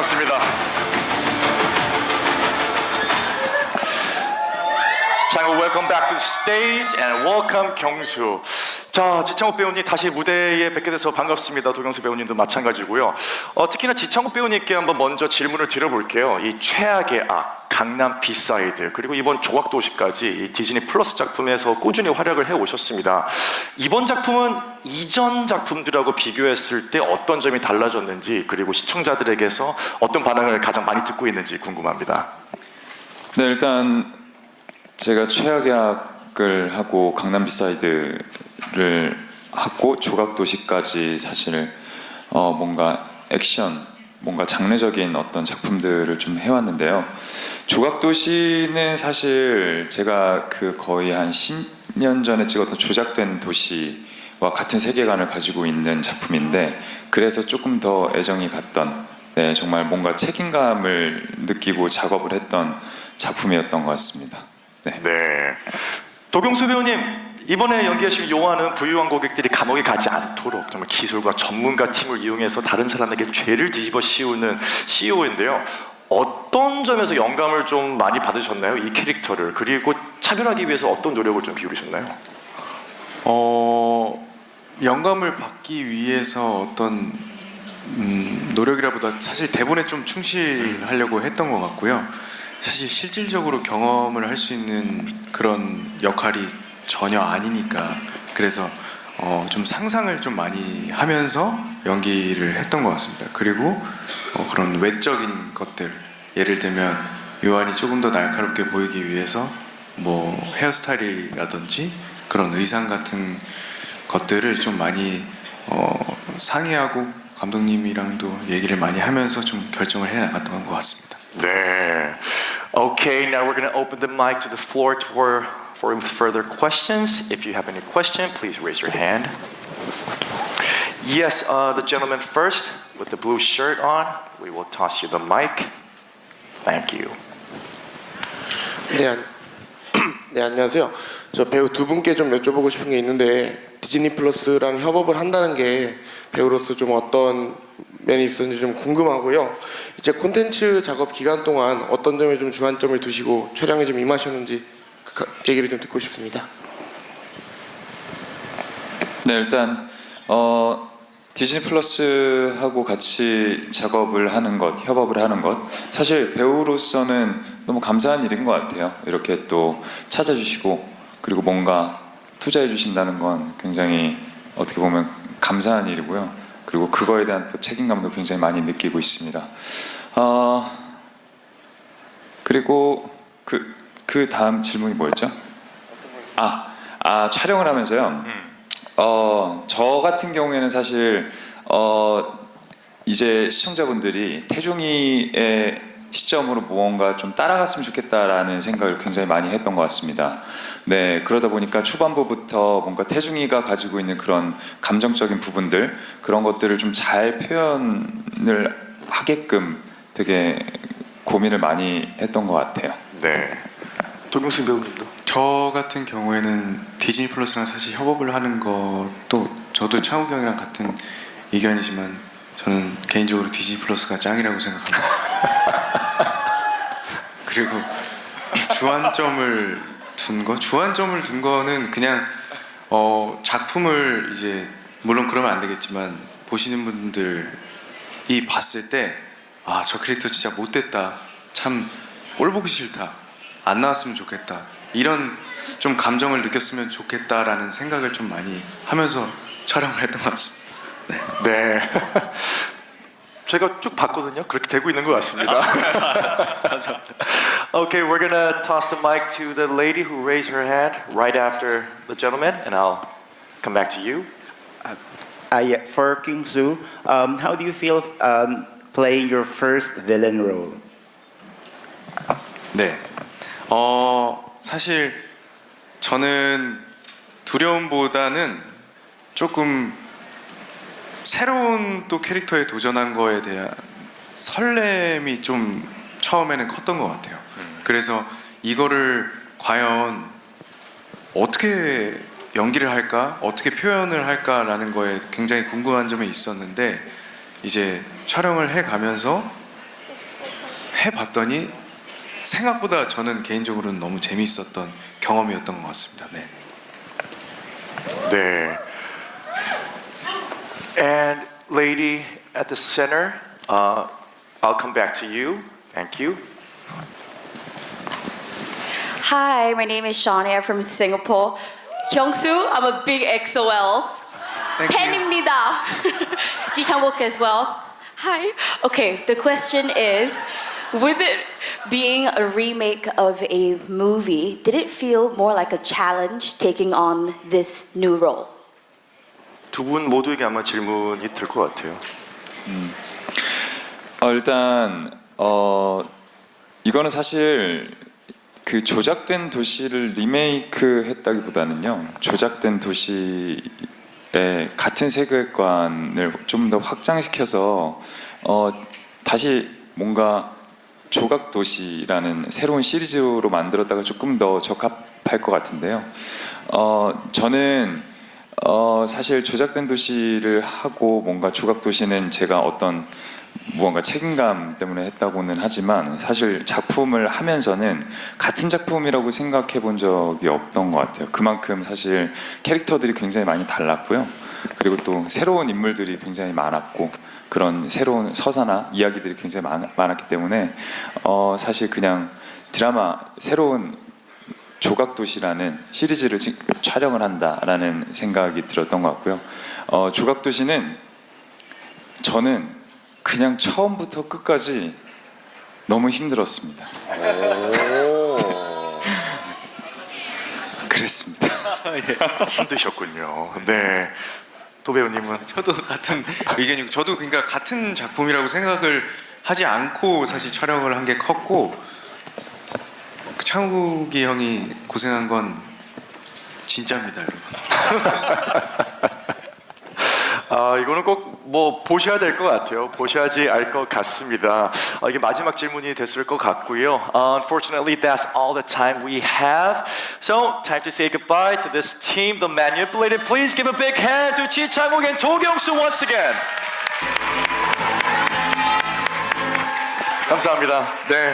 반갑습니다. 자, welcome back to the stage and welcome 경수. 자, 지창욱 배우님 다시 무대에 뵙게 돼서 반갑습니다. 도경수 배우님도 마찬가지고요. 특히나 지창욱 배우님께 한번 먼저 질문을 드려볼게요. 이 최악의 악, 강남 비사이드, 그리고 이번 조각도시까지 이 디즈니 플러스 작품에서 꾸준히 활약을 해오셨습니다. 이번 작품은 이전 작품들하고 비교했을 때 어떤 점이 달라졌는지, 그리고 시청자들에게서 어떤 반응을 가장 많이 듣고 있는지 궁금합니다. 네, 일단 제가 최악의 악을 하고 강남 비사이드를 하고 조각도시까지 사실 뭔가 액션, 뭔가 장르적인 어떤 작품들을 좀 해왔는데요. 조각도시는 사실 제가 거의 한 10년 전에 찍었던 조작된 도시와 같은 세계관을 가지고 있는 작품인데, 그래서 조금 더 애정이 갔던, 네, 정말 뭔가 책임감을 느끼고 작업을 했던 작품이었던 것 같습니다. 네. 도경수 배우님, 이번에 연기하신 요한은 부유한 고객들이 감옥에 가지 않도록 정말 기술과 전문가 팀을 이용해서 다른 사람에게 죄를 뒤집어 씌우는 CEO인데요. 어떤 점에서 영감을 좀 많이 받으셨나요? 이 캐릭터를. 그리고 차별하기 위해서 어떤 노력을 좀 기울이셨나요? 영감을 받기 위해서 어떤 노력이라보다 사실 대본에 좀 충실하려고 했던 것 같고요. 사실 실질적으로 경험을 할 수 있는 그런 역할이 전혀 아니니까, 그래서 좀 상상을 좀 많이 하면서 연기를 했던 것 같습니다. 그리고 그런 외적인 것들, 예를 들면 요한이 조금 더 날카롭게 보이기 위해서 뭐 헤어스타일이라든지 그런 의상 같은 것들을 좀 많이 상의하고 감독님이랑도 얘기를 많이 하면서 좀 결정을 해 나갔던 것 같습니다. 네. Okay, now we're going to open the mic to the floor for further questions. If you have any question, please raise your hand. Yes, the gentleman first with the blue shirt on. We will toss you the mic. Thank you. 네, 안녕하세요. 저 배우 두 분께 좀 여쭤보고 싶은 게 있는데, 디즈니 플러스랑 협업을 한다는 게 배우로서 좀 어떤 면이 있었는지 좀 궁금하고요. 이제 콘텐츠 작업 기간 동안 어떤 점에 좀 주안점을 두시고 촬영에 좀 임하셨는지 얘기를 좀 듣고 싶습니다. 네, 일단 디즈니 플러스하고 같이 작업을 하는 것, 협업을 하는 것, 사실 배우로서는 너무 감사한 일인 것 같아요. 이렇게 또 찾아주시고, 그리고 뭔가 투자해 주신다는 건 굉장히 어떻게 보면 감사한 일이고요. 그리고 그거에 대한 또 책임감도 굉장히 많이 느끼고 있습니다. 그리고 그 다음 질문이 뭐였죠? 촬영을 하면서요. 저 같은 경우에는 사실 이제 시청자분들이 태중이의 시점으로 무언가 좀 따라갔으면 좋겠다라는 생각을 굉장히 많이 했던 것 같습니다. 네, 그러다 보니까 초반부부터 뭔가 태중이가 가지고 있는 그런 감정적인 부분들, 그런 것들을 좀 잘 표현을 하게끔 되게 고민을 많이 했던 것 같아요. 네. 도경수 배우님도. 저 같은 경우에는 디즈니 플러스랑 사실 협업을 하는 것도 저도 창욱 형이랑 같은 의견이지만 저는 개인적으로 디즈니 플러스가 짱이라고 생각합니다. 그리고 주안점을 둔 거는 그냥 작품을 이제 물론 그러면 안 되겠지만 보시는 분들이 봤을 때 저 캐릭터 진짜 못됐다, 참 꼴 보기 싫다, 안 나왔으면 좋겠다, 이런 좀 감정을 느꼈으면 좋겠다라는 생각을 좀 많이 하면서 촬영을 했던 것 같습니다. 네. 제가 쭉 봤거든요. 그렇게 되고 있는 것 같습니다. Okay, we're gonna toss the mic to the lady who raised her hand right after the gentleman, and I'll come back to you. Yeah, for Kyung-soo, how do you feel playing your first villain role? 네. 사실 저는 두려움보다는 조금 새로운 또 캐릭터에 도전한 거에 대한 설렘이 좀 처음에는 컸던 것 같아요. 그래서 이거를 과연 어떻게 연기를 할까, 어떻게 표현을 할까라는 거에 굉장히 궁금한 점이 있었는데, 이제 촬영을 해가면서 해봤더니 생각보다 저는 개인적으로는 너무 재미있었던 경험이었던 것 같습니다. 네. 네. And lady at the center, I'll come back to you. Thank you. Hi, my name is Shania from Singapore. Kyungsu, I'm a big XOL. Thank you. 팬입니다. Ji Chang-wook as well. Hi. Okay, the question is, with it being a remake of a movie, did it feel more like a challenge taking on this new role? 두 분 모두에게 아마 질문이 될 것 같아요. 일단 이거는 사실 그 조작된 도시를 리메이크 했다기보다는요, 조작된 도시의 같은 세계관을 좀 더 확장시켜서 다시 뭔가 조각 도시라는 새로운 시리즈로 만들었다가 조금 더 적합할 것 같은데요. 저는 사실 조작된 도시를 하고 뭔가 조각 도시는 제가 어떤 무언가 책임감 때문에 했다고는 하지만 사실 작품을 하면서는 같은 작품이라고 생각해 본 적이 없던 것 같아요. 그만큼 사실 캐릭터들이 굉장히 많이 달랐고요. 그리고 또 새로운 인물들이 굉장히 많았고 그런 새로운 서사나 이야기들이 굉장히 많았기 때문에 사실 그냥 드라마 새로운 조각도시라는 시리즈를 촬영을 한다라는 생각이 들었던 것 같고요. 조각도시는 저는 그냥 처음부터 끝까지 너무 힘들었습니다. 그랬습니다. 힘드셨군요. 네. 도 배우님은 저도 같은 의견이고, 저도 그러니까 같은 작품이라고 생각을 하지 않고 사실 촬영을 한 게 컸고, 창욱이 형이 고생한 건 진짜입니다, 여러분. 이거는 꼭 뭐 보셔야 될 것 같아요. 보셔야지 알 것 같습니다. 이게 마지막 질문이 됐을 것 같고요. Unfortunately, that's all the time we have. So, time to say goodbye to this team, the Manipulated. Please give a big hand to Ji Chang-wook and Do Kyung-soo once again. 감사합니다. 네,